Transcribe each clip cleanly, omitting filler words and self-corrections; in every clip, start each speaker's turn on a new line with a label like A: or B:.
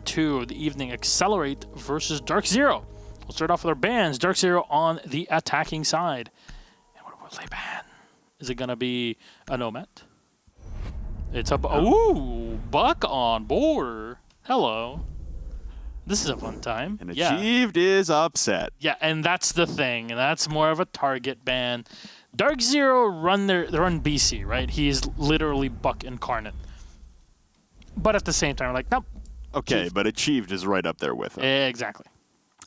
A: 2 of the evening, Excelerate versus DarkZero. We'll start off with our bans. DarkZero on the attacking side. And what will they ban? Is it going to be a Nomad? It's a... Ooh, Buck on board. Hello. This is a fun time.
B: And Achieved is upset.
A: Yeah, and that's the thing. That's more of a target ban. DarkZero run BC, right? He's literally Buck incarnate. But at the same time, like, nope.
B: Okay,
A: Achieved.
B: but Achieved is right up there with him.
A: Exactly.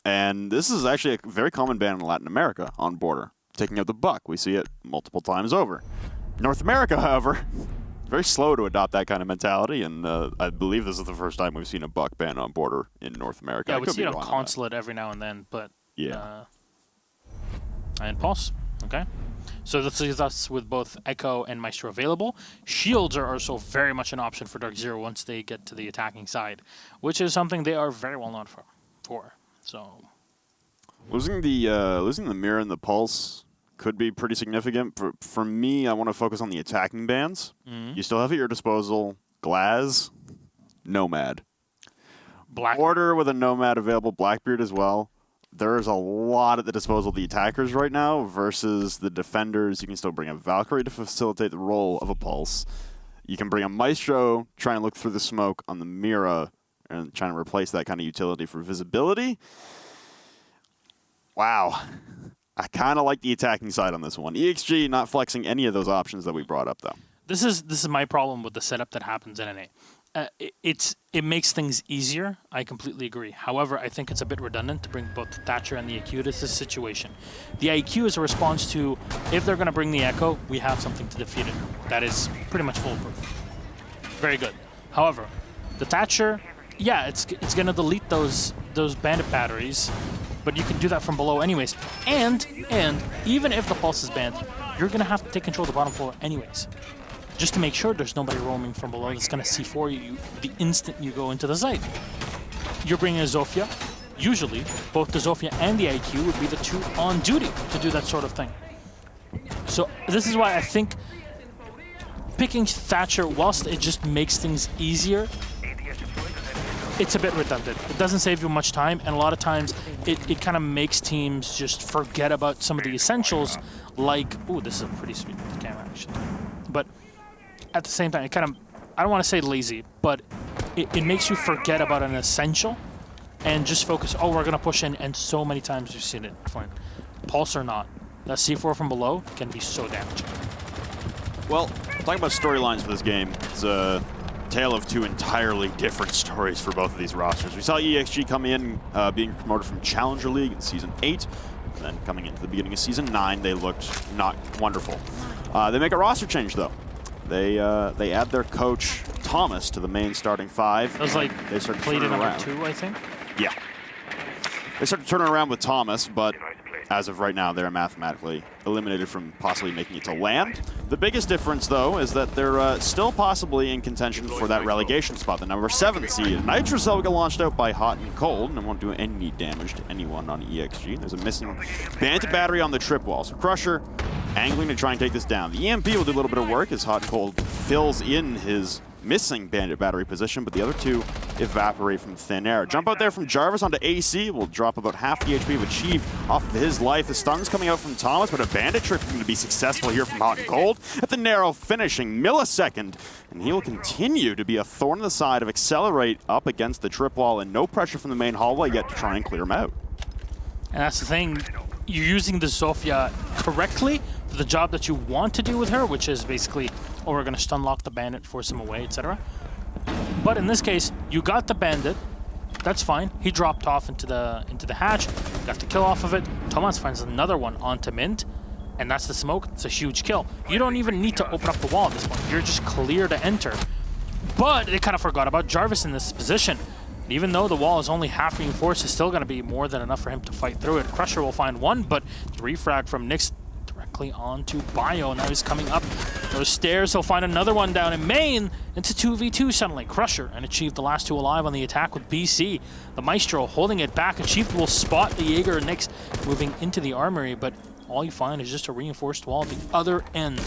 B: And this is actually a very common ban in Latin America on border, taking out the Buck. We see it multiple times over. North America, however, very slow to adopt that kind of mentality, and I believe this is the first time we've seen a Buck ban on border in North America.
A: Yeah, we see it on Consulate every now and then, but...
B: Yeah.
A: And Pulse, okay. So this leaves us with both Echo and Maestro available. Shields are also very much an option for DarkZero once they get to the attacking side, which is something they are very well known for. So
B: losing the mirror and the pulse could be pretty significant. For me, I want to focus on the attacking bans. You still have at your disposal Glaz, Nomad. Order with a Nomad available, Blackbeard as well. There's a lot at the disposal of the attackers right now versus the defenders. You can still bring a Valkyrie to facilitate the role of a Pulse. You can bring a Maestro, try and look through the smoke on the Mira, and try and replace that kind of utility for visibility. Wow. I kind of like the attacking side on this one. EXG not flexing any of those options that we brought up, though.
A: This is my problem with the setup that happens in NA. It makes things easier. I completely agree. However, I think it's a bit redundant to bring both the Thatcher and the IQ to this situation. The IQ is a response to, if they're going to bring the Echo, we have something to defeat it. That is pretty much foolproof. Very good. However, the Thatcher, yeah, it's going to delete those bandit batteries, but you can do that from below anyways. And even if the Pulse is banned, you're going to have to take control of the bottom floor anyways, just to make sure there's nobody roaming from below that's going to C4 you the instant you go into the site. You're bringing a Zofia. Usually, both the Zofia and the IQ would be the two on duty to do that sort of thing. So this is why I think picking Thatcher, whilst it just makes things easier, it's a bit redundant. It doesn't save you much time, and a lot of times it kind of makes teams just forget about some of the essentials, like, ooh, this is a pretty sweet camera actually. But at the same time, it kind of, I don't want to say lazy, but it makes you forget about an essential and just focus, oh, we're going to push in, and so many times you've seen it. Fine. Pulse or not, that C4 from below can be so damaging.
B: Well, talking about storylines for this game, it's a tale of two entirely different stories for both of these rosters. We saw EXG come in, being promoted from Challenger League in Season 8, and then coming into the beginning of Season 9, they looked not wonderful. They make a roster change, though. They add their coach, Thomas, to the main starting five.
A: That was like
B: they start
A: played in
B: around.
A: number 2, I think?
B: Yeah. They started turning around with Thomas, but as of right now, they're mathematically eliminated from possibly making it to land. The biggest difference, though, is that they're still possibly in contention for that relegation spot, the number 7 seed. Nitrocell will get launched out by Hot and Cold, and won't do any damage to anyone on EXG. There's a missing bandit battery on the trip wall, so Crusher angling to try and take this down. The EMP will do a little bit of work as Hot and Cold fills in his missing bandit battery position, but the other two evaporate from thin air. Jump out there from Jarvis onto AC will drop about half the HP of Achieved off of his life. The stun's coming out from Thomas, but a bandit trip going to be successful here from Hot and Cold at the narrow finishing millisecond, and he will continue to be a thorn in the side of Excelerate up against the trip wall, and no pressure from the main hallway yet to try and clear him out.
A: And that's the thing, you're using the Zofia correctly for the job that you want to do with her, which is basically, oh, we're going to stun lock the bandit, force him away, etc. But in this case, you got the bandit. That's fine. He dropped off into the hatch, got the kill off of it. Thomas finds another one onto Mint, and that's the smoke. It's a huge kill. You don't even need to open up the wall at this point. You're just clear to enter. But they kind of forgot about Jarvis in this position. Even though the wall is only half reinforced, it's still going to be more than enough for him to fight through it. Crusher will find one, but the refrag from Nyx directly onto Bio. Now he's coming up those stairs. He'll find another one down in main. Into 2v2 suddenly. Crusher and Achieved the last two alive on the attack with BC. The Maestro holding it back. Achieved will spot the Jaeger and Nyx moving into the armory, but all you find is just a reinforced wall at the other end.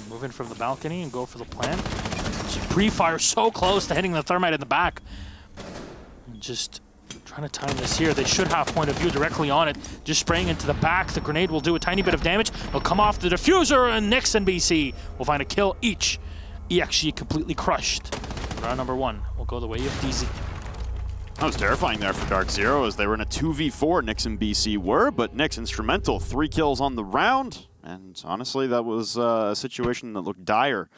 A: Move in from the balcony and go for the plan. Pre-fire so close to hitting the thermite in the back. Just trying to time this here. They should have point of view directly on it. Just spraying into the back. The grenade will do a tiny bit of damage. It'll come off the diffuser, and Nyx and BC will find a kill each. EXG completely crushed. Round number 1 will go the way of DZ.
B: That was terrifying there for DarkZero as they were in a 2v4, Nyx and BC were, but Nyx instrumental, 3 kills on the round. And honestly, that was a situation that looked dire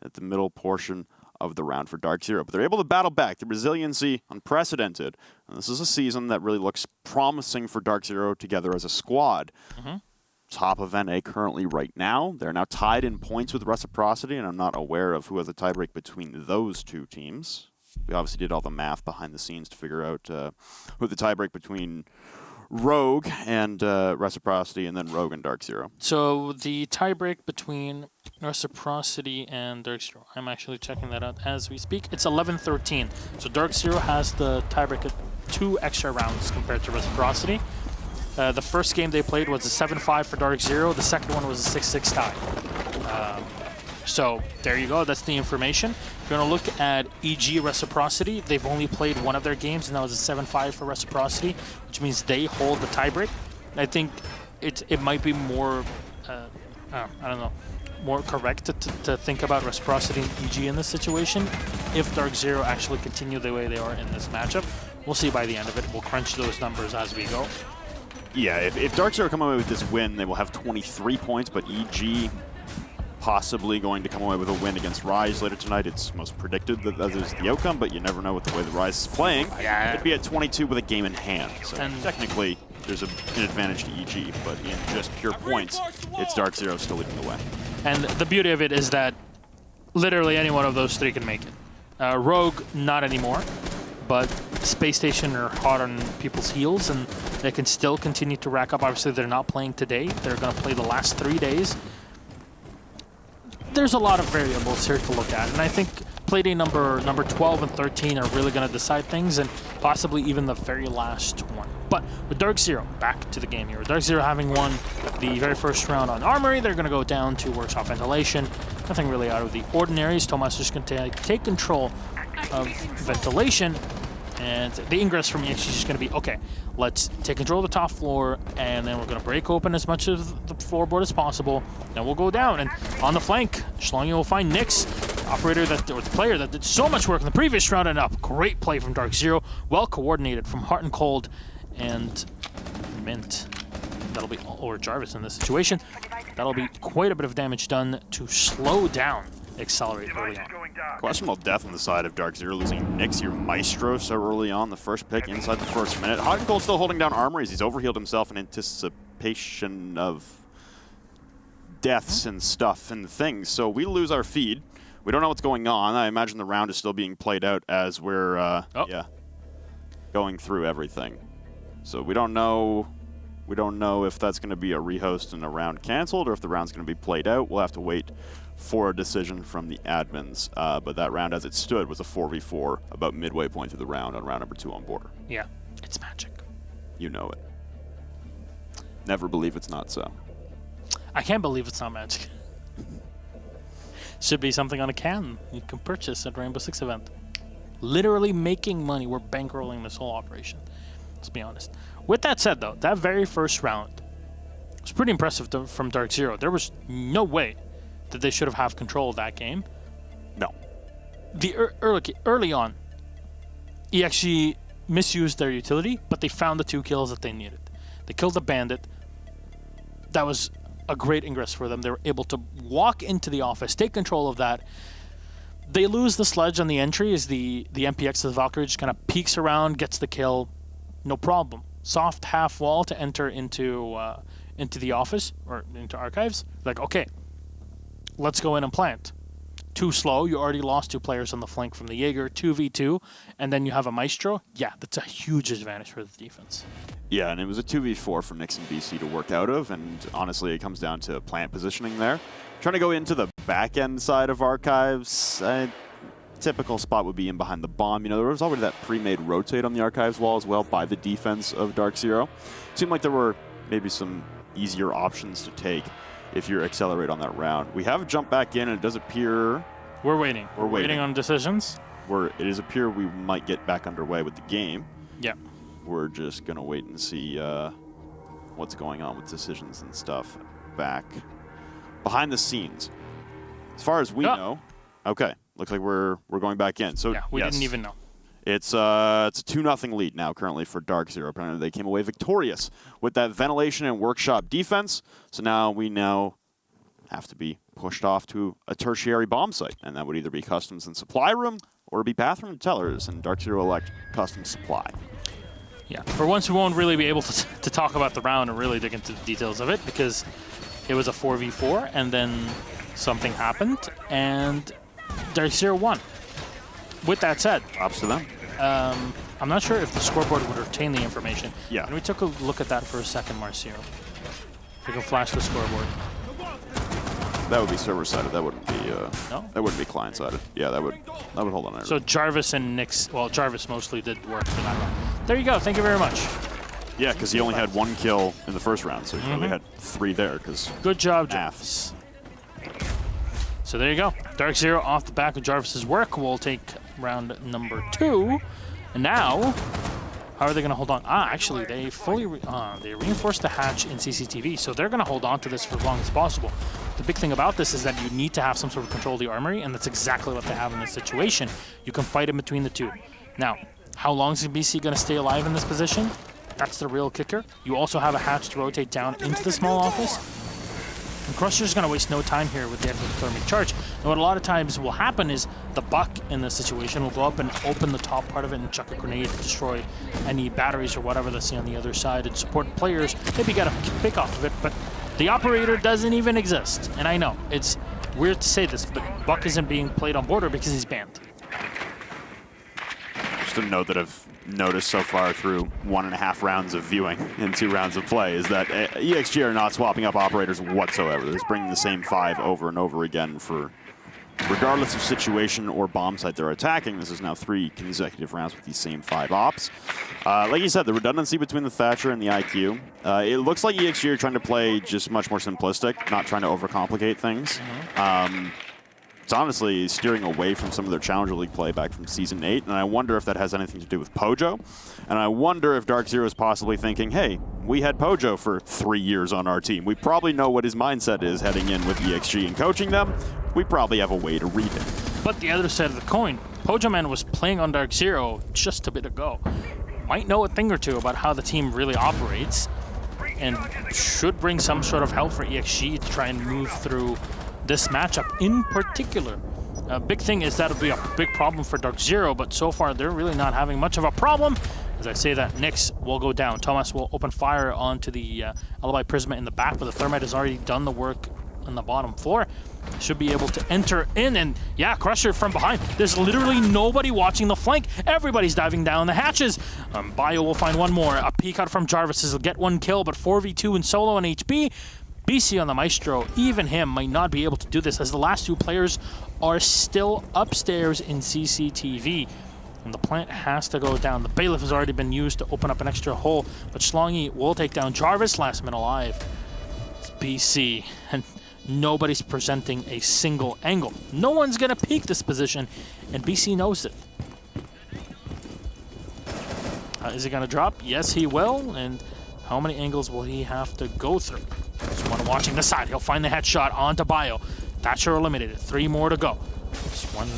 B: at the middle portion of the round for DarkZero. But they're able to battle back. The resiliency, unprecedented. And this is a season that really looks promising for DarkZero together as a squad. Top of NA currently right now. They're now tied in points with Reciprocity, and I'm not aware of who has a tiebreak between those two teams. We obviously did all the math behind the scenes to figure out who the tiebreak between Rogue and Reciprocity, and then Rogue and DarkZero.
A: So the tiebreak between Reciprocity and DarkZero, I'm actually checking that out as we speak. It's 11-13. So DarkZero has the tiebreak at 2 extra rounds compared to Reciprocity. The first game they played was a 7-5 for DarkZero. The second one was a 6-6 tie. So there you go. That's the information. If you want to look at EG Reciprocity, they've only played one of their games, and that was a 7-5 for Reciprocity, which means they hold the tiebreak. I think it might be more, I don't know, more correct to think about Reciprocity and EG in this situation if DarkZero actually continue the way they are in this matchup. We'll see by the end of it. We'll crunch those numbers as we go.
B: Yeah, if DarkZero come away with this win, they will have 23 points, but EG possibly going to come away with a win against Rise later tonight. It's most predicted that that is the outcome, but you never know with the way the Rise is playing.
A: Yeah.
B: It'd be at 22 with a game in hand. So
A: And
B: technically, there's an advantage to EG, but in just pure points, it's DarkZero still leading the way.
A: And the beauty of it is that literally any one of those 3 can make it. Rogue, not anymore, but Space Station are hot on people's heels, and they can still continue to rack up. Obviously, they're not playing today. They're going to play the last 3 days. There's a lot of variables here to look at, and I think play-day number 12 and 13 are really going to decide things, and possibly even the very last one. But with DarkZero, back to the game here. With DarkZero having won the very first round on Armory, they're going to go down to Workshop Ventilation. Nothing really out of the ordinary. Tomas is going to take control of Ventilation, and the ingress from EXG is just going to be, okay, let's take control of the top floor, and then we're going to break open as much of the floorboard as possible, then we'll go down. And on the flank, Schlongi will find Nyx, or the player that did so much work in the previous round, and up. Great play from DarkZero, well coordinated from Heart and Cold and Mint. That'll be, or Jarvis in this situation. That'll be quite a bit of damage done to slow down Excelerate early on.
B: Questionable death on the side of DarkZero, losing Nyx, your Maestro, so early on. The first pick inside the first minute. Hot and Cold still holding down Armory as he's overhealed himself in anticipation of deaths and stuff and things. So we lose our feed. We don't know what's going on. I imagine the round is still being played out as we're going through everything. So we don't know. We don't know if that's going to be a rehost and a round canceled, or if the round's going to be played out. We'll have to wait for a decision from the admins. But that round, as it stood, was a 4v4 about midway point through the round on round number 2 on Border.
A: Yeah, it's magic.
B: You know it. Never believe it's not so.
A: I can't believe it's not magic. Should be something on a can you can purchase at Rainbow Six event. Literally making money. We're bankrolling this whole operation. Let's be honest. With that said, though, that very first round was pretty impressive from DarkZero. There was no way that they should have control of that game.
B: No.
A: The early on, EXG misused their utility, but they found the 2 kills that they needed. They killed the bandit. That was a great ingress for them. They were able to walk into the office, take control of that. They lose the sledge on the entry as the MPX of the Valkyrie just kind of peeks around, gets the kill. No problem. Soft half wall to enter into the office or into archives. Like, okay, let's go in and plant. Too slow. You already lost 2 players on the flank from the Jaeger, 2v2, and then you have a Maestro. Yeah, that's a huge advantage for the defense. Yeah,
B: and it was a 2v4 for Nyx and BC to work out of, and honestly, it comes down to plant positioning there. Trying to go into the back end side of archives. Typical spot would be in behind the bomb. You know, there was already that pre-made rotate on the archives wall as well by the defense of DarkZero. Seemed like there were maybe some easier options to take if you're Excelerate on that round. We have jumped back in, and it does appear
A: We're waiting.
B: We're waiting
A: on decisions.
B: It is appear we might get back underway with the game.
A: Yeah.
B: We're just going to wait and see what's going on with decisions and stuff back behind the scenes. As far as we know, okay, looks like we're going back in. So
A: yeah, we didn't even know.
B: It's a 2-0 lead now currently for DarkZero. Apparently they came away victorious with that ventilation and workshop defense. So now we have to be pushed off to a tertiary bomb site, and that would either be customs and supply room or be bathroom and tellers, and DarkZero elect custom supply.
A: Yeah, for once we won't really be able to talk about the round and really dig into the details of it because it was a 4v4 and then something happened and DarkZero won. With that said,
B: props to them.
A: I'm not sure if the scoreboard would retain the information.
B: Yeah.
A: And we took a look at that for a second, Marcio. We can flash the scoreboard.
B: That would be server-sided. That wouldn't be.
A: No.
B: That wouldn't be client-sided. Yeah, that would hold on. There.
A: So Jarvis and Nyx. Well, Jarvis mostly did work for that round. There you go. Thank you very much.
B: Yeah, because he only had 1 kill in the first round, so he only had 3 there.
A: Good job, Jarvis. So there you go. DarkZero off the back of Jarvis's work will take round number 2. And now, how are they going to hold on? Actually, they they reinforced the hatch in CCTV, so they're going to hold on to this for as long as possible. The big thing about this is that you need to have some sort of control of the armory, and that's exactly what they have in this situation. You can fight in between the two. Now, how long is BC going to stay alive in this position? That's the real kicker. You also have a hatch to rotate down into the small office. And Crusher's going to waste no time here with the ectothermic charge. And what a lot of times will happen is the Buck in this situation will go up and open the top part of it and chuck a grenade to destroy any batteries or whatever they see on the other side and support players. Maybe get a pick off of it, but the operator doesn't even exist. And I know, it's weird to say this, but Buck isn't being played on border because he's banned.
B: Just a note that I've noticed so far through 1.5 rounds of viewing and 2 rounds of play is that EXG are not swapping up operators whatsoever. They're just bringing the same 5 over and over again for, regardless of situation or bomb site they're attacking. This is now 3 consecutive rounds with these same 5 ops. Like you said, the redundancy between the Thatcher and the IQ. It looks like EXG are trying to play just much more simplistic, not trying to overcomplicate things. It's honestly steering away from some of their Challenger League play back from Season 8, and I wonder if that has anything to do with Pojo. And I wonder if DarkZero is possibly thinking, hey, we had Pojo for 3 years on our team. We probably know what his mindset is heading in with EXG and coaching them. We probably have a way to read it.
A: But the other side of the coin, Pojo Man was playing on DarkZero just a bit ago. Might know a thing or two about how the team really operates, and should bring some sort of help for EXG to try and move through this matchup in particular. A big thing is that'll be a big problem for DarkZero, but so far they're really not having much of a problem. As I say that, Nyx will go down. Thomas will open fire onto the Alibi Prisma in the back, but the Thermite has already done the work on the bottom floor. Should be able to enter in, and yeah, Crusher from behind. There's literally nobody watching the flank. Everybody's diving down the hatches. Bio will find one more. A peek out from Jarvis. He'll get 1 kill, but 4v2 in solo and HP. BC on the Maestro, even him might not be able to do this as the last 2 players are still upstairs in CCTV. And the plant has to go down. The Bailiff has already been used to open up an extra hole, but Schlongy will take down Jarvis, last man alive. It's BC, and nobody's presenting a single angle. No one's gonna peek this position, and BC knows it. Is he gonna drop? Yes, he will, and how many angles will he have to go through? There's one watching the side. He'll find the headshot onto Bio. Thatcher eliminated. 3 more to go. There's one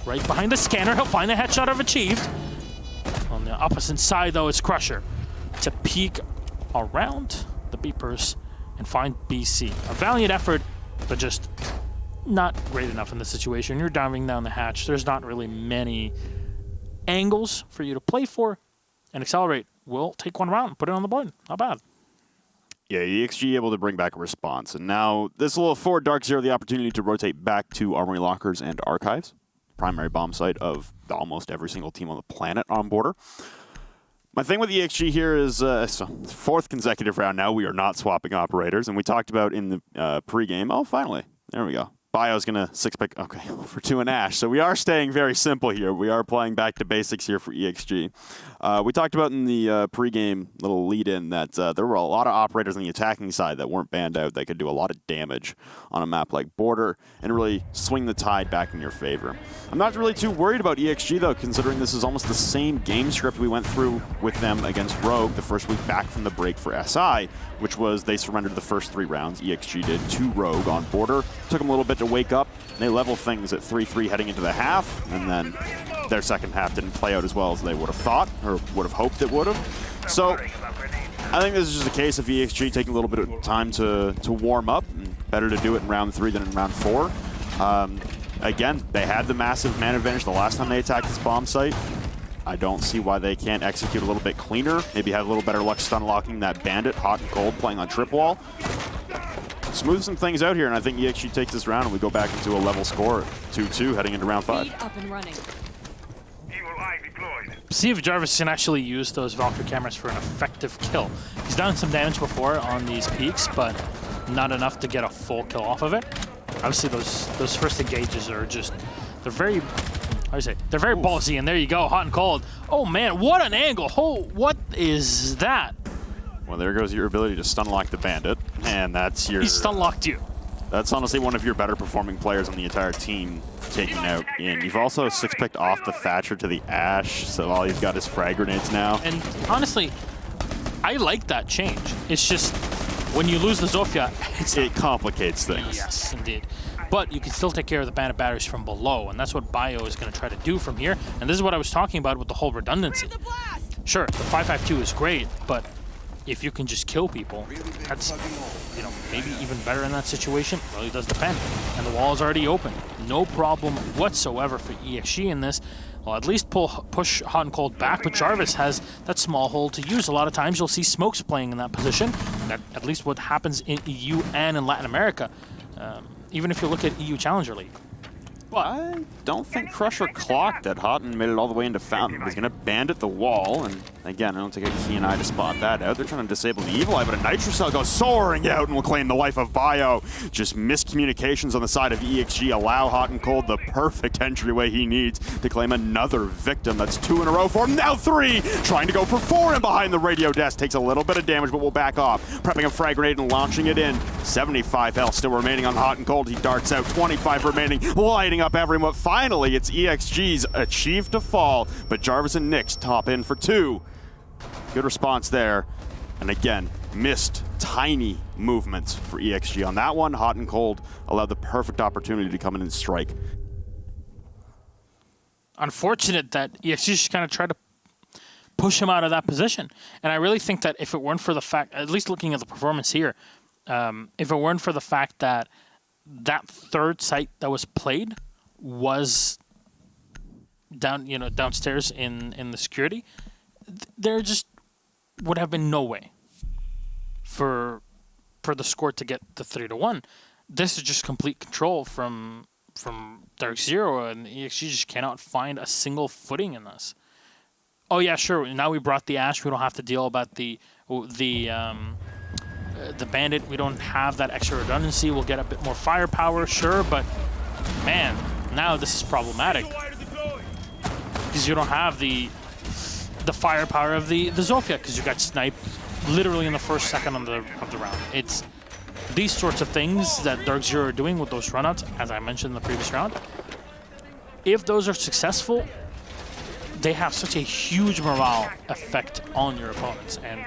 A: right behind the scanner. He'll find the headshot of achieved. On the opposite side, though, it's Crusher to peek around the beepers and find BC. A valiant effort, but just not great enough in this situation. You're diving down the hatch. There's not really many angles for you to play for. And Accelerate will take 1 round and put it on the board. Not bad.
B: Yeah, EXG able to bring back a response. And now this will afford DarkZero the opportunity to rotate back to Armory Lockers and Archives, primary bomb site of almost every single team on the planet on border. My thing with EXG here is so 4th consecutive round now. We are not swapping operators. And we talked about in the pregame. Oh, finally. There we go. Bio's going to 6-pick, okay, for 2 and Ash. So we are staying very simple here. We are playing back to basics here for EXG. We talked about in the pregame little lead-in that there were a lot of operators on the attacking side that weren't banned out that could do a lot of damage on a map like Border and really swing the tide back in your favor. I'm not really too worried about EXG, though, considering this is almost the same game script we went through with them against Rogue the first week back from the break for SI, which was they surrendered the first 3 rounds. EXG did to Rogue on Border. Took them a little bit to wake up. They level things at 3-3 heading into the half, and then their second half didn't play out as well as they would have thought or would have hoped it would have. So I think this is just a case of EXG taking a little bit of time to warm up. And better to do it in round 3 than in round 4. Again, they had the massive man advantage the last time they attacked this bomb site. I don't see why they can't execute a little bit cleaner. Maybe have a little better luck stun locking that bandit, hot and cold, playing on trip wall. Smooth some things out here, and I think EXG takes this round and we go back into a level score, 2-2, heading into round 5.
C: Up and running.
A: See if Jarvis can actually use those Valkyrie cameras for an effective kill. He's done some damage before on these peaks, but not enough to get a full kill off of it. Obviously, those first engages are just, they're very, how do you say, they're very ballsy, and there you go, hot and cold. Oh man, what an angle! Oh, what is that?
B: Well, there goes your ability to stun lock the bandit, and that's your...
A: He stun locked you.
B: That's honestly one of your better performing players on the entire team taking out in. You've also 6-picked off the Thatcher to the Ash, so all you've got is frag grenades now.
A: And honestly, I like that change. It's just, when you lose the Zofia,
B: it complicates things.
A: Yes, indeed. But you can still take care of the bandit batteries from below, and that's what Bio is going to try to do from here. And this is what I was talking about with the whole redundancy. Sure, the 5.52 is great, but if you can just kill people, that's, you know, maybe even better in that situation. It really does depend. And the wall is already open. No problem whatsoever for EXG in this. Well, at least push hot and cold back, but Jarvis has that small hole to use. A lot of times you'll see Smokes playing in that position. That at least what happens in EU and in Latin America, even if you look at EU Challenger League.
B: Well, I don't think Crusher clocked that Houghton made it all the way into Fountain. He's going to bandit the wall, and again, I don't take a keen eye to spot that out. They're trying to disable the Evil Eye, but a Nitro Cell goes soaring out and will claim the life of Bio. Just miscommunications on the side of EXG allow Hot and Cold the perfect entryway he needs to claim another victim. That's 2 in a row for him, now 3! Trying to go for 4 and behind the radio desk. Takes a little bit of damage, but will back off. Prepping a frag grenade and launching it in. 75 health still remaining on Hot and Cold. He darts out, 25 remaining, lighting up everyone. Finally, it's EXG's achieve to fall, but Jarvis and Nyx top in for 2. Good response there. And again, missed tiny movements for EXG on that one. Hot and Cold allowed the perfect opportunity to come in and strike.
A: Unfortunate that EXG just kind of tried to push him out of that position. And I really think that if it weren't for the fact, at least looking at the performance here, if it weren't for the fact that that third site that was played was down, you know, downstairs in the security, there just would have been no way for the score to get to 3-1. This is just complete control from DarkZero, and EXG just cannot find a single footing in this. Oh yeah, sure. Now we brought the Ash. We don't have to deal about the bandit. We don't have that extra redundancy. We'll get a bit more firepower, sure, but man, now this is problematic because you don't have the firepower of the Zofia because you got sniped literally in the first second of the round. It's these sorts of things that DarkZero are doing with those runouts, as I mentioned in the previous round. If those are successful, they have such a huge morale effect on your opponents, and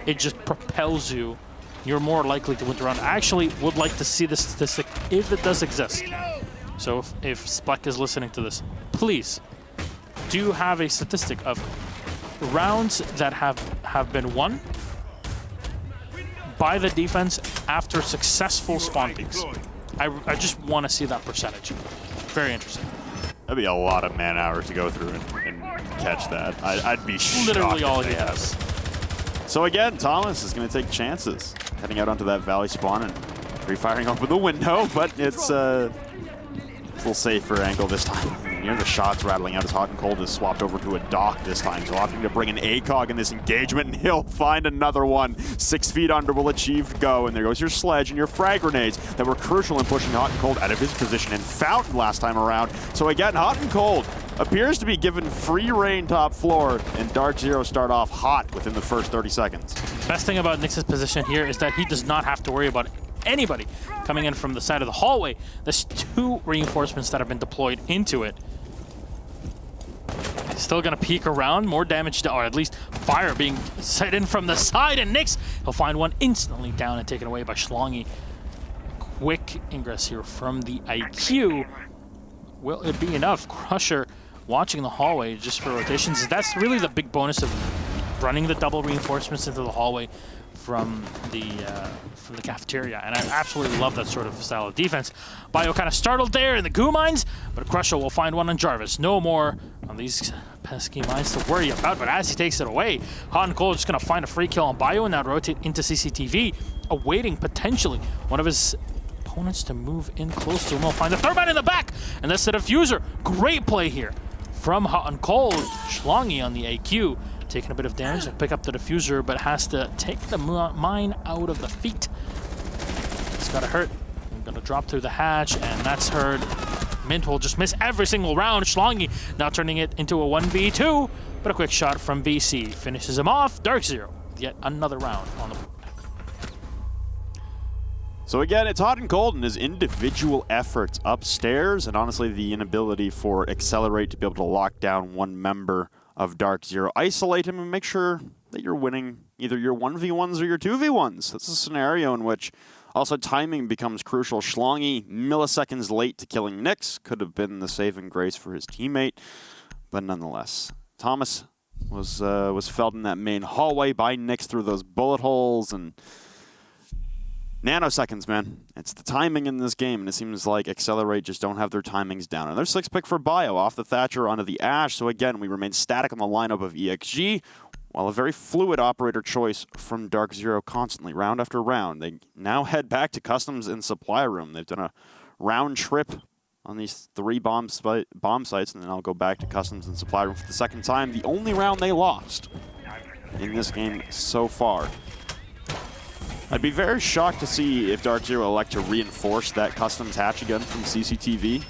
A: it just propels you. You're more likely to win the round. I actually would like to see this statistic if it does exist. So if Spleck is listening to this, please do have a statistic of rounds that have been won by the defense after successful spawn peaks. I just want to see that percentage. Very interesting.
B: That'd be a lot of man hours to go through and catch that. I'd be shocked.
A: Literally all he
B: have.
A: has.
B: So again, Thomas is going to take chances, heading out onto that valley spawn and refiring off with the window, but it's a little safer angle this time. You hear the shots rattling out as Hot and Cold is swapped over to a Doc this time. So opting to bring an ACOG in this engagement, and he'll find another one. 6 feet under will achieve go, and there goes your sledge and your frag grenades that were crucial in pushing Hot and Cold out of his position in Fountain last time around. So again, Hot and Cold appears to be given free reign top floor, and DarkZero start off hot within the first 30 seconds.
A: Best thing about Nyx's position here is that he does not have to worry about anybody coming in from the side of the hallway. There's 2 reinforcements that have been deployed into it. He's still gonna peek around, more damage, or at least fire being set in from the side, and Nyx, he'll find one instantly down and taken away by Schlongy. Quick ingress here from the IQ. Will it be enough? Crusher watching the hallway just for rotations. That's really the big bonus of running the double reinforcements into the hallway from the cafeteria, and I absolutely love that sort of style of defense. Bio kind of startled there in the goo mines, but Crusher will find one on Jarvis. No more on these pesky mines to worry about, but as he takes it away, Hot and Cold is just going to find a free kill on Bio and now rotate into CCTV, awaiting potentially one of his opponents to move in close to him. We'll find the third man in the back, and that's the diffuser. Great play here from Hot and Cold. Schlongy on the AQ, taking a bit of damage to pick up the diffuser, but has to take the mine out of the feet. It's gotta hurt. I'm gonna drop through the hatch, and that's hurt. Mint will just miss every single round. Schlongy now turning it into a 1v2, but a quick shot from BC finishes him off. DarkZero, yet another round on the board.
B: So again, it's Hot and Cold and his individual efforts upstairs, and honestly the inability for Excelerate to be able to lock down one member of DarkZero, isolate him, and make sure that you're winning either your 1v1s or your 2v1s. That's a scenario in which also timing becomes crucial. Schlongy, milliseconds late to killing Nyx, could have been the saving grace for his teammate, but nonetheless, Thomas was felled in that main hallway by Nyx through those bullet holes, and nanoseconds, man. It's the timing in this game, and it seems like Excelerate just don't have their timings down. Another 6 pick for Bio off the Thatcher onto the Ash, so again, we remain static on the lineup of EXG, while a very fluid operator choice from DarkZero constantly, round after round. They now head back to Customs and Supply Room. They've done a round trip on these 3 bomb sites, and then I'll go back to Customs and Supply Room for the second time. The only round they lost in this game so far. I'd be very shocked to see if DarkZero elect to reinforce that Customs hatch again from CCTV,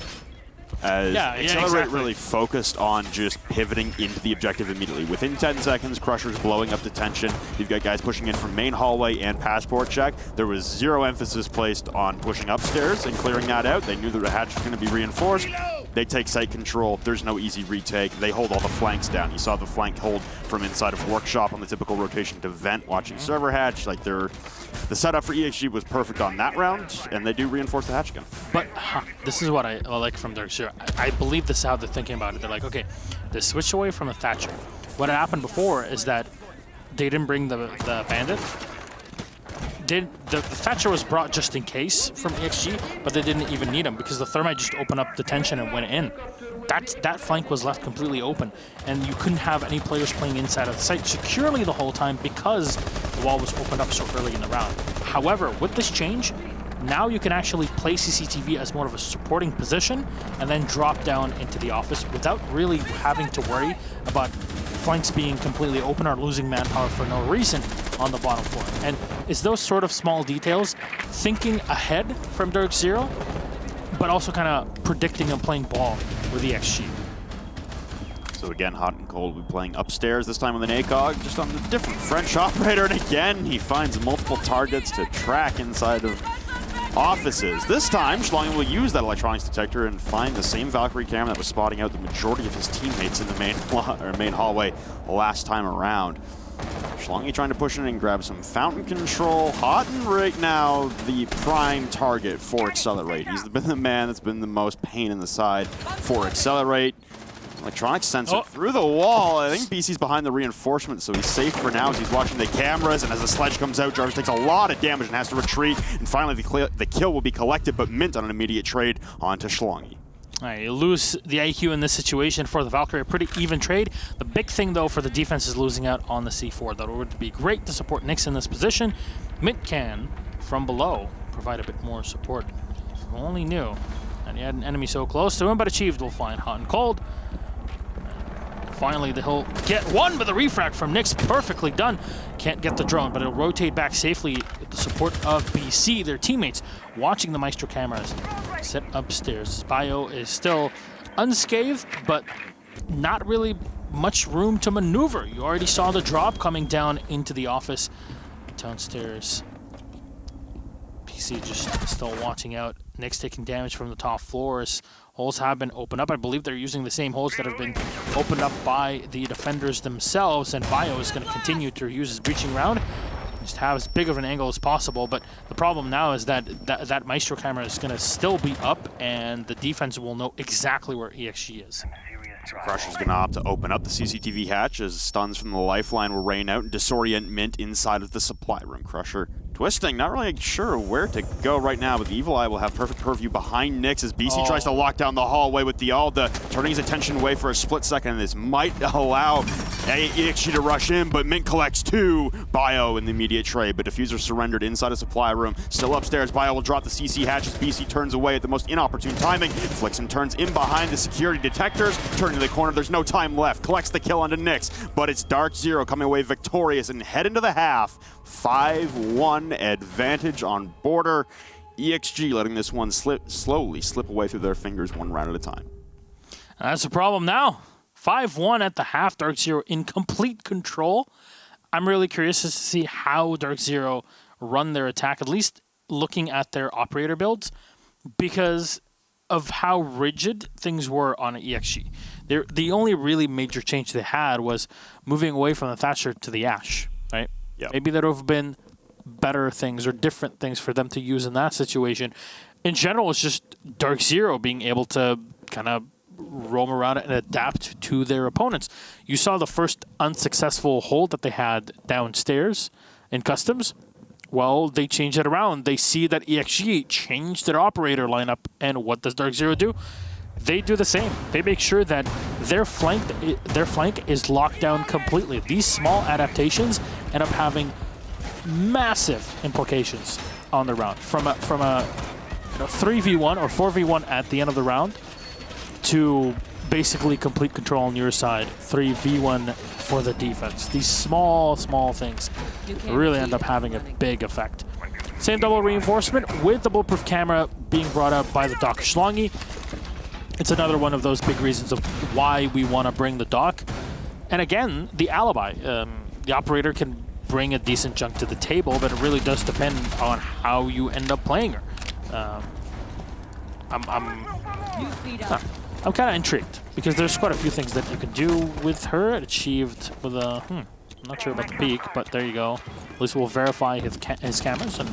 B: as Excelerate
A: exactly.
B: really focused on just pivoting into the objective immediately. Within 10 seconds, Crusher's blowing up detention. You've got guys pushing in from main hallway and passport check. There was 0 emphasis placed on pushing upstairs and clearing that out. They knew that the hatch was going to be reinforced. They take site control. There's no easy retake. They hold all the flanks down. You saw the flank hold from inside of Workshop on the typical rotation to vent, watching server hatch. Like the setup for EXG was perfect on that round, and they do reinforce the hatch again.
A: But this is what I like from DarkZero. I believe this is how they're thinking about it. They're like, okay, they switched away from the Thatcher. What had happened before is that they didn't bring the Bandit. The Thatcher was brought just in case from EXG, but they didn't even need him because the Thermite just opened up detention and went in. That flank was left completely open, and you couldn't have any players playing inside of the site securely the whole time because the wall was opened up so early in the round. However, with this change, now you can actually play CCTV as more of a supporting position and then drop down into the office without really having to worry about flanks being completely open or losing manpower for no reason on the bottom floor. And it's those sort of small details, thinking ahead from DarkZero, but also kind of predicting and playing ball with the EXG.
B: So again, Hot and Cold will be playing upstairs, this time with an ACOG, just on the different French operator, and again, he finds multiple targets to track inside of offices. This time, Schlongy will use that electronics detector and find the same Valkyrie camera that was spotting out the majority of his teammates in the main hallway last time around. Schlongy trying to push in and grab some fountain control. Hot and right now the prime target for Excelerate. He's been the man that's been the most pain in the side for Excelerate. Electronics sensor through the wall. I think BC's behind the reinforcement, so he's safe for now as he's watching the cameras, and as the sledge comes out, Jarvis takes a lot of damage and has to retreat, and finally the kill will be collected, but Mint on an immediate trade onto Schlongy.
A: All right, you lose the IQ in this situation for the Valkyrie, a pretty even trade. The big thing, though, for the defense is losing out on the C4. That would be great to support Nyx in this position. Mint can, from below, provide a bit more support. If you only knew. And he had an enemy so close to him, but achieved will find hot and cold. Finally, he'll get one, but the refract from Nyx perfectly done. Can't get the drone, but it'll rotate back safely with the support of BC, their teammates, watching the Maestro cameras set upstairs. Bio is still unscathed, but not really much room to maneuver. You already saw the drop coming down into the office downstairs. PC just still watching out. Nyx taking damage from the top floors. Holes have been opened up. I believe they're using the same holes that have been opened up by the defenders themselves, and Bio is going to continue to use his breaching round. Just have as big of an angle as possible, but the problem now is that Maestro camera is going to still be up, and the defense will know exactly where EXG is.
B: Crusher's going to opt to open up the CCTV hatch as stuns from the lifeline will rain out and disorient Mint inside of the supply room. Crusher twisting, not really sure where to go right now, but the Evil Eye will have perfect purview behind Nyx as BC tries to lock down the hallway with the Alda, turning his attention away for a split second. This might allow EXG to rush in, but Mint collects two. Bio in the immediate trade, but Diffuser surrendered inside a supply room. Still upstairs, Bio will drop the CC hatch as BC turns away at the most inopportune timing. Flixen turns in behind the security detectors, turning to the corner. There's no time left. Collects the kill onto Nyx, but it's DarkZero coming away victorious and head into the half. 5-1 advantage on border. EXG letting this one slowly slip away through their fingers one round at a time.
A: That's the problem now. 5-1 at the half. DarkZero in complete control. I'm really curious to see how DarkZero run their attack, at least looking at their operator builds, because of how rigid things were on EXG. The only really major change they had was moving away from the Thatcher to the Ash, right?
B: Yep.
A: Maybe there would have been better things or different things for them to use in that situation. In general, it's just DarkZero being able to kind of roam around and adapt to their opponents. You saw the first unsuccessful hold that they had downstairs in Customs. Well, they changed it around. They see that EXG changed their operator lineup, and what does DarkZero do? They do the same. They make sure that their flank is locked down completely. These small adaptations end up having massive implications on the round. From a 3v1 or 4v1 at the end of the round to basically complete control on your side, 3v1 for the defense. These small things really end up having a big effect. Same double reinforcement with the bulletproof camera being brought up by the Doc Schlongi. It's another one of those big reasons of why we want to bring the Doc. And again, the alibi. The operator can bring a decent chunk to the table, but it really does depend on how you end up playing her. I'm kind of intrigued because there's quite a few things that you can do with her. Achieved with a I'm not sure about the peak, but there you go. At least we'll verify his cameras and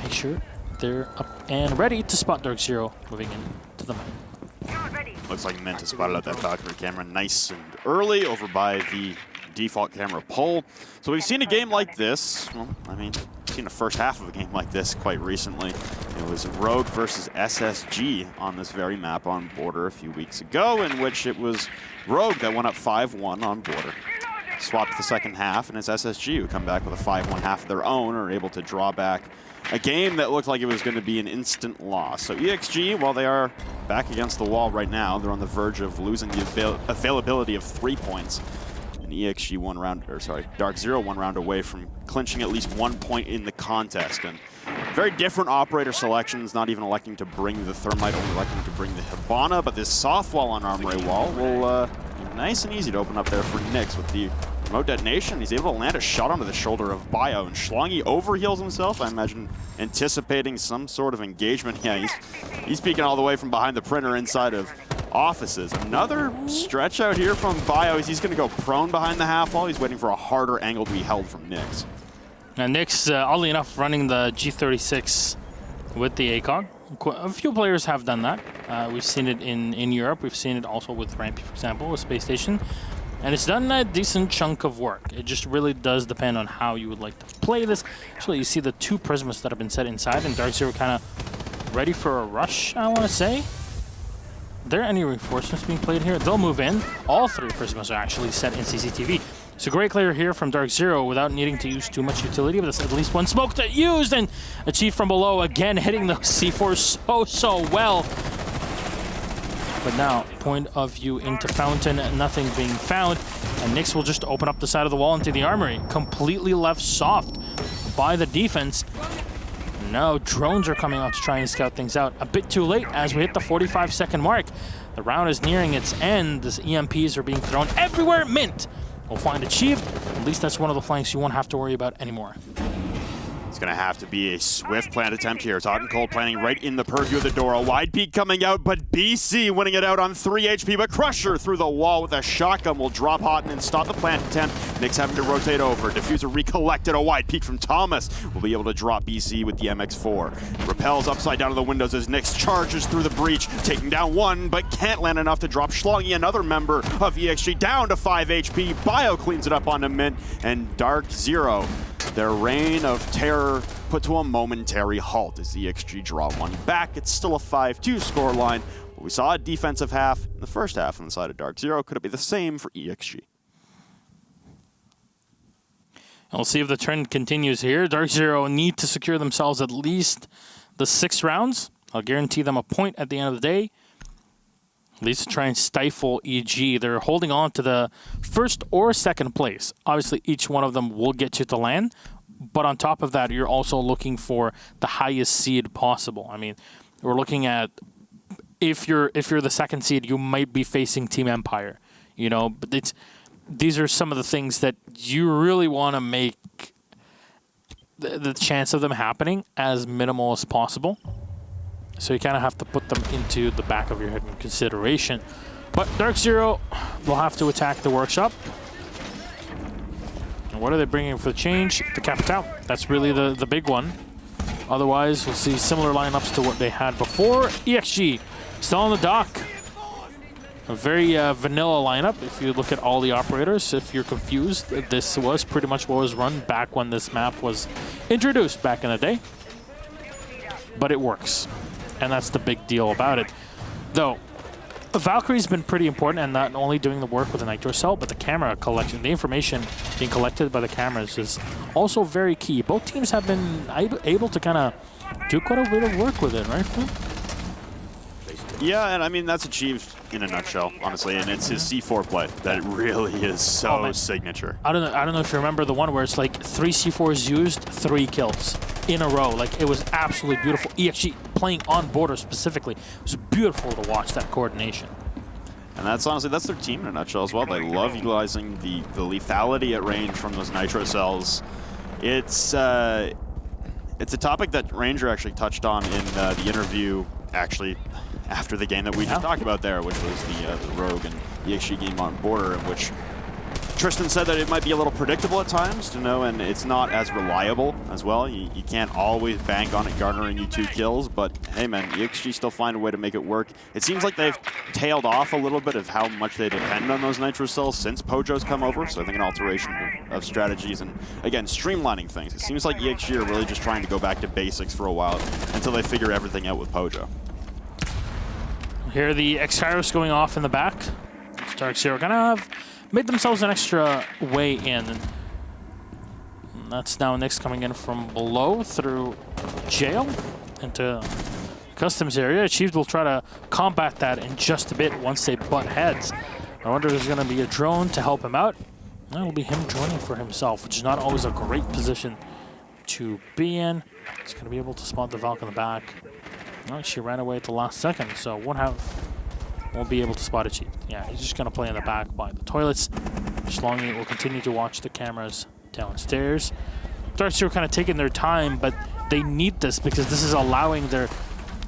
A: make sure they're up and ready to spot DarkZero moving into the map.
B: Looks like Mint has spotted out that Valkyrie camera nice and early over by the default camera pole. So we've seen a game like this. Well, I mean, we've seen the first half of a game like this quite recently. It was Rogue versus SSG on this very map on border a few weeks ago, in which it was Rogue that went up 5-1 on border. Swapped the second half, and it's SSG who come back with a 5-1 half of their own, are able to draw back a game that looked like it was going to be an instant loss. So EXG, while they are back against the wall right now, they're on the verge of losing the availability of 3 points. And EXG DarkZero 1 round away from clinching at least 1 point in the contest. And very different operator selections, not even electing to bring the Thermite, only electing to bring the Hibana, but this soft wall on Armory Wall will be nice and easy to open up there for Nyx with the remote detonation. He's able to land a shot onto the shoulder of Bio, and Schlongi overheals himself, I imagine anticipating some sort of engagement. Yeah, he's peeking all the way from behind the printer inside of offices. Another stretch out here from Bio. He's going to go prone behind the half wall. He's waiting for a harder angle to be held from Nyx.
A: And Nyx, oddly enough, running the G36 with the ACOG. A few players have done that. We've seen it in Europe. We've seen it also with Rampy, for example, with Space Station. And it's done a decent chunk of work. It just really does depend on how you would like to play this. Actually, you see the 2 Prismas that have been set inside, and DarkZero kind of ready for a rush, I want to say. Are there any reinforcements being played here? They'll move in. All 3 Prismas are actually set in CCTV. So great clear here from DarkZero without needing to use too much utility, but that's at least 1 smoke to used, and achieved from below, again hitting the C4 so well. But now, point of view into Fountain, nothing being found. And Nyx will just open up the side of the wall into the armory. Completely left soft by the defense. Now drones are coming out to try and scout things out. A bit too late as we hit the 45-second mark. The round is nearing its end. These EMPs are being thrown everywhere. Mint will find Achieved. At least that's one of the flanks you won't have to worry about anymore.
B: It's going to have to be a swift plant attempt here. It's hot and cold planning right in the purview of the door. A wide peek coming out, but BC winning it out on 3 HP. But Crusher through the wall with a shotgun will drop hot and stop the plant attempt. Nyx having to rotate over. Diffuser recollected. A wide peek from Thomas will be able to drop BC with the MX4. Repels upside down to the windows as Nyx charges through the breach, taking down one, but can't land enough to drop Schlongy, another member of EXG, down to 5 HP. Bio cleans it up onto Mint, and DarkZero, their reign of terror put to a momentary halt as EXG draw one back. It's still a 5-2 scoreline, but we saw a defensive half in the first half on the side of DarkZero. Could it be the same for EXG?
A: And we'll see if the trend continues here. DarkZero need to secure themselves at least the 6 rounds. I'll guarantee them a point at the end of the day. At least to try and stifle EG. They're holding on to the first or second place. Obviously, each one of them will get you to land. But on top of that, you're also looking for the highest seed possible. I mean, we're looking at if you're the second seed, you might be facing Team Empire. You know, but these are some of the things that you really want to make the chance of them happening as minimal as possible. So you kind of have to put them into the back of your head in consideration. But DarkZero will have to attack the workshop. And what are they bringing for the change? The Capital. That's really the big one. Otherwise, we'll see similar lineups to what they had before. EXG still on the dock. A very vanilla lineup. If you look at all the operators, if you're confused, this was pretty much what was run back when this map was introduced back in the day. But it works. And that's the big deal about it. Though, Valkyrie's been pretty important, and not only doing the work with the Nitro Cell, but the camera collection, the information being collected by the cameras is also very key. Both teams have been able to kind of do quite a bit of work with it, right, Phil?
B: Yeah, and I mean, that's achieved in a nutshell, honestly, and it's his C4 play that really is so signature. I don't
A: know if you remember the one where it's like 3 C4s used, 3 kills in a row. Like, it was absolutely beautiful. EXG playing on border specifically. It was beautiful to watch that coordination.
B: And that's honestly, that's their team in a nutshell as well. They love utilizing the lethality at range from those Nitro Cells. It's a topic that Ranger actually touched on in the interview, actually, after the game that we just talked about there, which was the Rogue and EXG game on border, in which Tristan said that it might be a little predictable at times, to know, and it's not as reliable as well. You can't always bank on it garnering you 2 kills, but hey man, EXG still find a way to make it work. It seems like they've tailed off a little bit of how much they depend on those Nitro Cells since Pojo's come over, so I think an alteration of strategies and, again, streamlining things. It seems like EXG are really just trying to go back to basics for a while until they figure everything out with Pojo.
A: Here the X-Kairos going off in the back. DarkZero kind of have made themselves an extra way in. And that's now Nyx coming in from below through jail into customs area. Achieved will try to combat that in just a bit once they butt heads. I wonder if there's going to be a drone to help him out. That'll be him droning for himself, which is not always a great position to be in. He's going to be able to spot the Valk in the back. Well, she ran away at the last second, so won't be able to spot Achieved. Yeah, he's just going to play in the back by the toilets. Schlongy will continue to watch the cameras downstairs. DarkZero kind of taking their time, but they need this because this is allowing their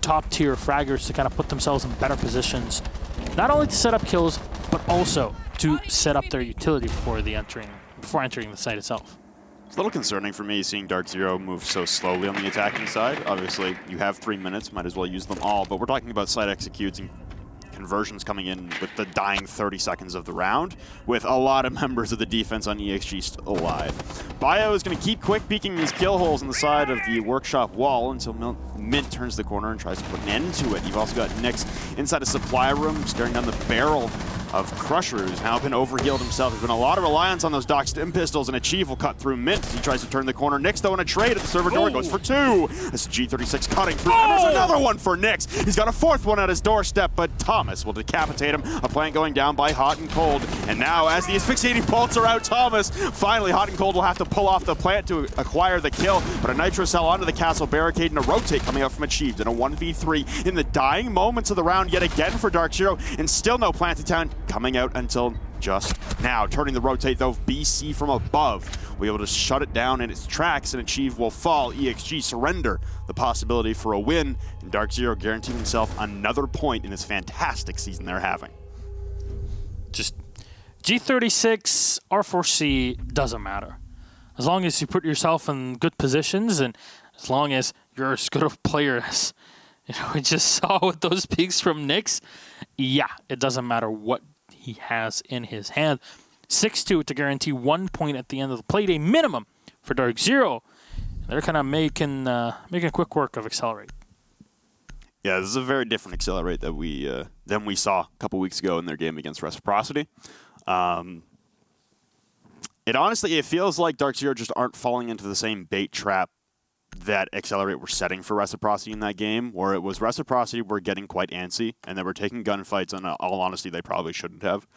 A: top-tier fraggers to kind of put themselves in better positions, not only to set up kills, but also to set up their utility before entering the site itself.
B: It's a little concerning for me seeing DarkZero move so slowly on the attacking side. Obviously, you have 3 minutes, might as well use them all, but we're talking about site executes and conversions coming in with the dying 30 seconds of the round, with a lot of members of the defense on EXG still alive. Bio is going to keep quick peeking these kill holes in the side of the workshop wall until Mint turns the corner and tries to put an end to it. You've also got Nyx inside a supply room, staring down the barrel of Crusher, who's now been overhealed himself. There's been a lot of reliance on those Doc Stim pistols, and Achieve will cut through Mint as he tries to turn the corner. Nyx, though, in a trade at the server door, goes for 2. This is G36 cutting through, and there's another one for Nyx. He's got a 4th one at his doorstep, but Thomas will decapitate him. A plant going down by Hot and Cold, and now as the asphyxiating bolts are out, Thomas, finally Hot and Cold will have to pull off the plant to acquire the kill, but a Nitro Cell onto the castle barricade and a rotate coming out from Achieved in a 1v3 in the dying moments of the round yet again for DarkZero, and still no Planted Town coming out until just now. Turning the rotate though, BC from above will be able to shut it down in its tracks, and Achieve will fall. EXG surrender the possibility for a win, and DarkZero guaranteeing himself another point in this fantastic season they're having.
A: Just G36, R4C doesn't matter. As long as you put yourself in good positions, and as long as you're as good a player as we just saw with those peaks from Nyx, yeah, it doesn't matter what he has in his hand. 6-2 to guarantee 1 point at the end of the play day minimum for DarkZero. They're kind of making quick work of Excelerate.
B: Yeah, this is a very different Excelerate that than we saw a couple weeks ago in their game against Reciprocity. It feels like DarkZero just aren't falling into the same bait trap that Excelerate were setting for Reciprocity in that game, where it was Reciprocity were getting quite antsy, and they were taking gunfights, and in all honesty, they probably shouldn't have.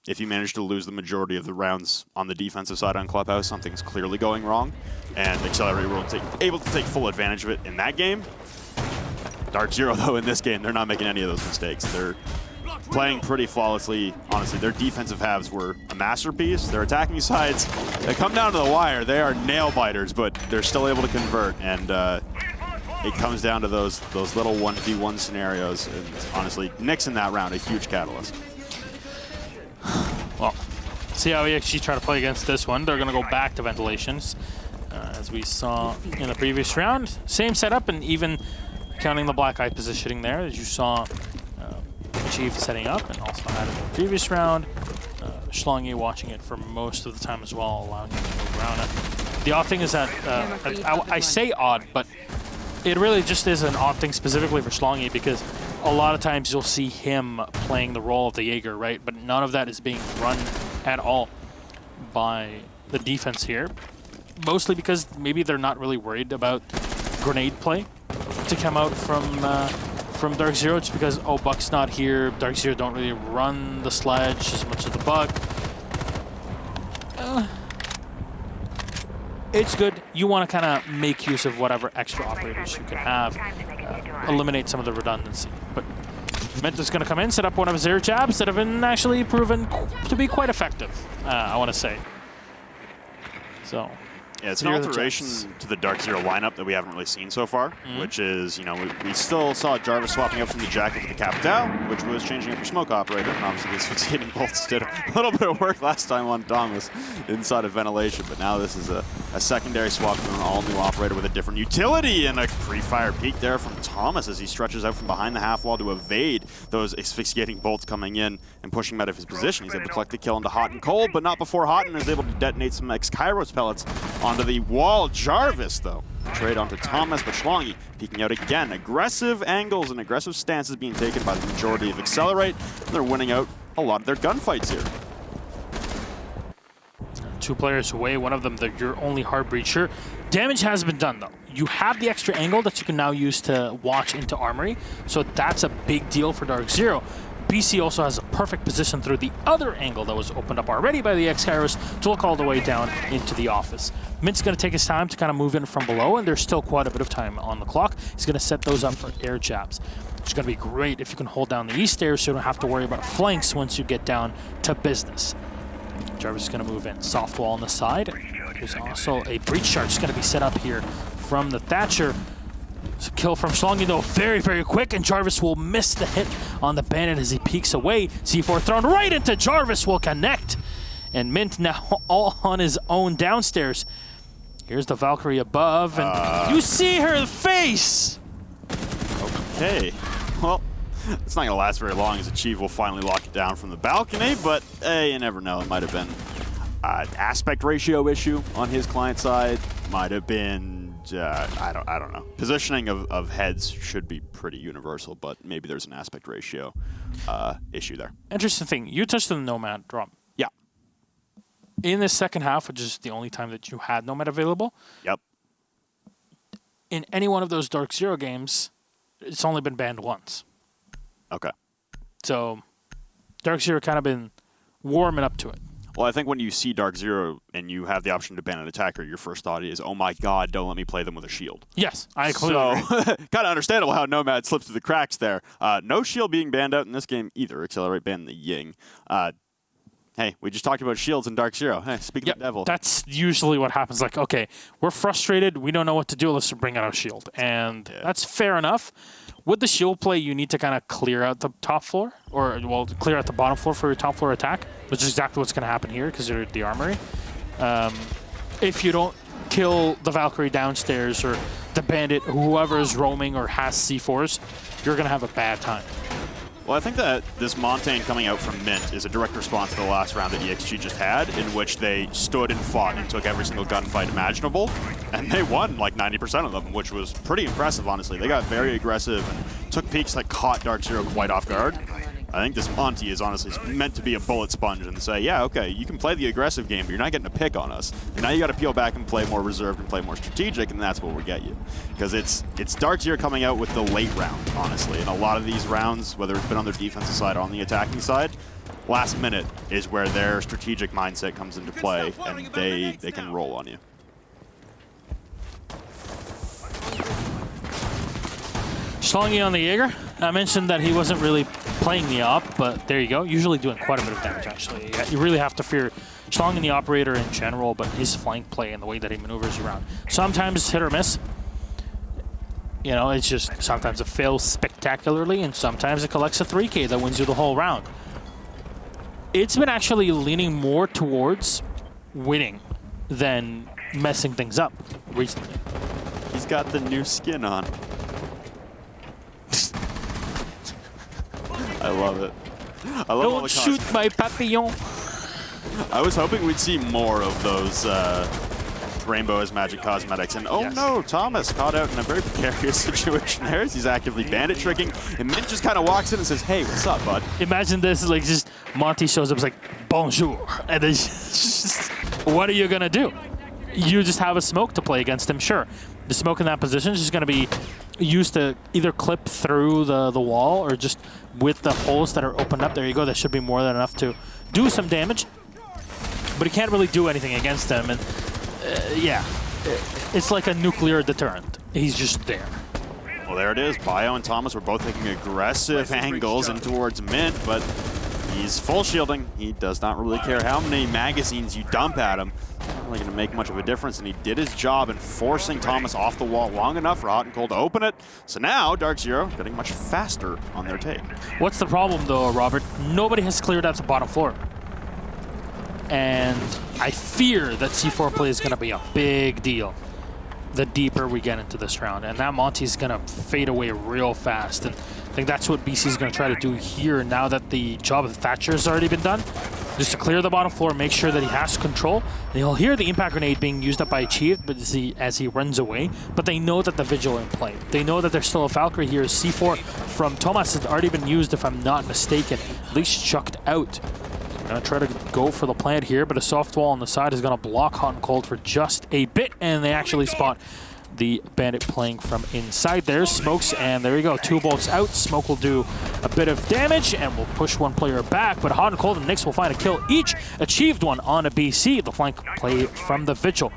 B: If you manage to lose the majority of the rounds on the defensive side on Clubhouse, something's clearly going wrong, and Excelerate were able to take full advantage of it in that game. DarkZero, though, in this game, they're not making any of those mistakes. They're playing pretty flawlessly. Honestly, their defensive halves were a masterpiece. Their attacking sides, they come down to the wire. They are nail biters, but they're still able to convert. And it comes down to those little 1v1 scenarios. And honestly, Nyx in that round, a huge catalyst.
A: Well, see how EXG try to play against this one. They're going to go back to ventilations, as we saw in the previous round. Same setup, and even counting the black eye positioning there, as you saw. Chief setting up, and also had it in the previous round. Schlongi watching it for most of the time as well, allowing him to move around. The odd thing is that, I say odd, but it really just is an odd thing specifically for Schlongi, because a lot of times you'll see him playing the role of the Jaeger, right? But none of that is being run at all by the defense here. Mostly because maybe they're not really worried about grenade play to come out from DarkZero, just because, oh, Buck's not here. DarkZero don't really run the sledge as much as the Buck. It's good. You want to kind of make use of whatever extra operators you can have, eliminate some of the redundancy. But Mint is going to come in, set up one of his air jabs that have been actually proven to be quite effective, I want to say. So
B: yeah, it's an alteration to the DarkZero lineup that we haven't really seen so far, which is, we still saw Jarvis swapping out from the Jacket to the Capital, which was changing up your smoke operator, and obviously these asphyxiating bolts did a little bit of work last time on Thomas inside of ventilation, but now this is a secondary swap to an all-new operator with a different utility, and a pre-fire peek there from Thomas as he stretches out from behind the half wall to evade those asphyxiating bolts coming in and pushing him out of his position. He's able to collect the kill into Hot and Cold, but not before Hot and is able to detonate some X-Kairos pellets onto the wall. Jarvis, though, trade onto Thomas, but Schlongi peeking out again. Aggressive angles and aggressive stances being taken by the majority of Excelerate, and they're winning out a lot of their gunfights here.
A: 2 players away, one of them your only hard breacher. Damage has been done, though. You have the extra angle that you can now use to watch into Armory, so that's a big deal for DarkZero. BC also has a perfect position through the other angle that was opened up already by the X-Kairos to look all the way down into the office. Mint's going to take his time to kind of move in from below, and there's still quite a bit of time on the clock. He's going to set those up for air jabs. It's going to be great if you can hold down the east stairs so you don't have to worry about flanks once you get down to business. Jarvis is going to move in. Soft wall on the side. There's also a breach charge going to be set up here from the Thatcher. So kill from Schlongi, though, very, very quick, and Jarvis will miss the hit on the Bandit as he peeks away. C4 thrown right into Jarvis will connect. And Mint now all on his own downstairs. Here's the Valkyrie above, and you see her face!
B: Okay. Well, it's not going to last very long as Achieve will finally lock it down from the balcony, but hey, you never know. It might have been an aspect ratio issue on his client side. Might have been I don't know. Positioning of heads should be pretty universal, but maybe there's an aspect ratio issue there.
A: Interesting thing. You touched on the Nomad drop.
B: Yeah.
A: In the second half, which is the only time that you had Nomad available.
B: Yep.
A: In any one of those DarkZero games, it's only been banned once.
B: Okay.
A: So DarkZero kind of been warming up to it.
B: Well, I think when you see DarkZero and you have the option to ban an attacker, your first thought is, oh my god, don't let me play them with a shield.
A: Yes, I completely agree.
B: Kind of understandable how Nomad slipped through the cracks there. No shield being banned out in this game either. Accelerate banned the Ying. Hey, we just talked about shields in DarkZero. Hey, speaking of the devil.
A: That's usually what happens. Like, okay, we're frustrated. We don't know what to do. Let's bring out our shield. And that's fair enough. With the shield play, you need to kind of clear out the top floor, or, well, clear out the bottom floor for your top floor attack, which is exactly what's going to happen here because you're the armory. If you don't kill the Valkyrie downstairs or the bandit, whoever is roaming or has C4s, you're going to have a bad time.
B: Well, I think that this Montaigne coming out from Mint is a direct response to the last round that EXG just had, in which they stood and fought and took every single gunfight imaginable, and they won like 90% of them, which was pretty impressive, honestly. They got very aggressive and took peaks that caught DarkZero quite off guard. I think this Monty is honestly meant to be a bullet sponge and say, yeah, okay, you can play the aggressive game, but you're not getting a pick on us. And now you got to peel back and play more reserved and play more strategic, and that's what we'll get you. Because it's DarkZero coming out with the late round, honestly. And a lot of these rounds, whether it's been on their defensive side or on the attacking side, last minute is where their strategic mindset comes into play, and they can roll on you.
A: Stalling on the Jaeger. I mentioned that he wasn't really playing the op, but there you go. Usually doing quite a bit of damage, actually. You really have to fear Stalling the operator in general, but his flank play and the way that he maneuvers around. Sometimes hit or miss. You know, it's just sometimes it fails spectacularly, and sometimes it collects a 3K that wins you the whole round. It's been actually leaning more towards winning than messing things up recently.
B: He's got the new skin on. I love it. I love all the
A: Don't shoot my papillon.
B: I was hoping we'd see more of those Rainbow as Magic cosmetics. And oh no, Thomas caught out in a very precarious situation there as he's actively bandit tricking. And Mint just kind of walks in and says, hey, what's up, bud?
A: Imagine this, like just Monty shows up, it's like, bonjour. And then just, what are you going to do? You just have a smoke to play against him, sure. The smoke in that position is just going to be used to either clip through the wall or just with the holes that are opened up. There you go. That should be more than enough to do some damage. But he can't really do anything against them. And yeah, it's like a nuclear deterrent. He's just there.
B: Well, there it is. Bio and Thomas were both taking aggressive angles in towards Mint, but he's full shielding. He does not really care how many magazines you dump at him. Not really going to make much of a difference, and he did his job in forcing Thomas off the wall long enough for Hot and Cold to open it. So now DarkZero getting much faster on their take.
A: What's the problem, though, Robert? Nobody has cleared out the bottom floor. And I fear that C4 play is going to be a big deal the deeper we get into this round. And that Monty's going to fade away real fast. And I think that's what BC is going to try to do here now that the job of Thatcher has already been done. Just to clear the bottom floor, make sure that he has control. And he'll hear the impact grenade being used up by Achieved but as he runs away. But they know that the Vigil in play. They know that there's still a Valkyrie here. C4 from Thomas has already been used, if I'm not mistaken. At least chucked out. Gonna try to go for the plant here, but a soft wall on the side is gonna block Hot and Cold for just a bit, and they actually spot the bandit playing from inside there. Smokes, and there you go, 2 bolts out. Smoke will do a bit of damage, and will push one player back, but Hot and Cold and Nyx will find a kill each. Achieved one on a BC, the flank play from the Vigil.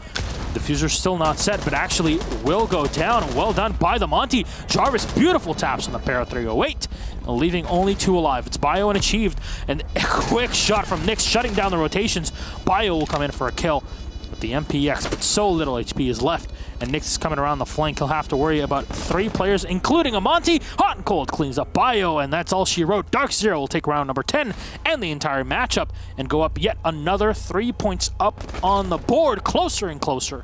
A: Diffuser's still not set, but actually will go down. Well done by the Monty. Jarvis, beautiful taps on the Para 308, leaving only 2 alive. It's Bio and Achieved, and a quick shot from Nyx, shutting down the rotations. Bio will come in for a kill with the MPX, but so little HP is left, and Nyx is coming around the flank. He'll have to worry about 3 players, including a Monty. Hot and Cold cleans up Bio, and that's all she wrote. DarkZero will take round number 10 and the entire matchup and go up yet another 3 points up on the board, closer and closer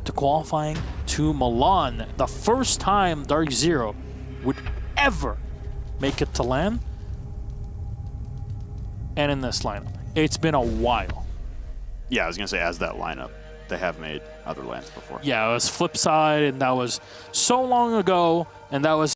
A: to qualifying to Milan. The first time DarkZero would ever make it to LAN, and in this lineup. It's been a while.
B: Yeah, I was going to say, as that lineup. they have made other lands before.
A: Yeah, it was Flipside, and that was so long ago, and that was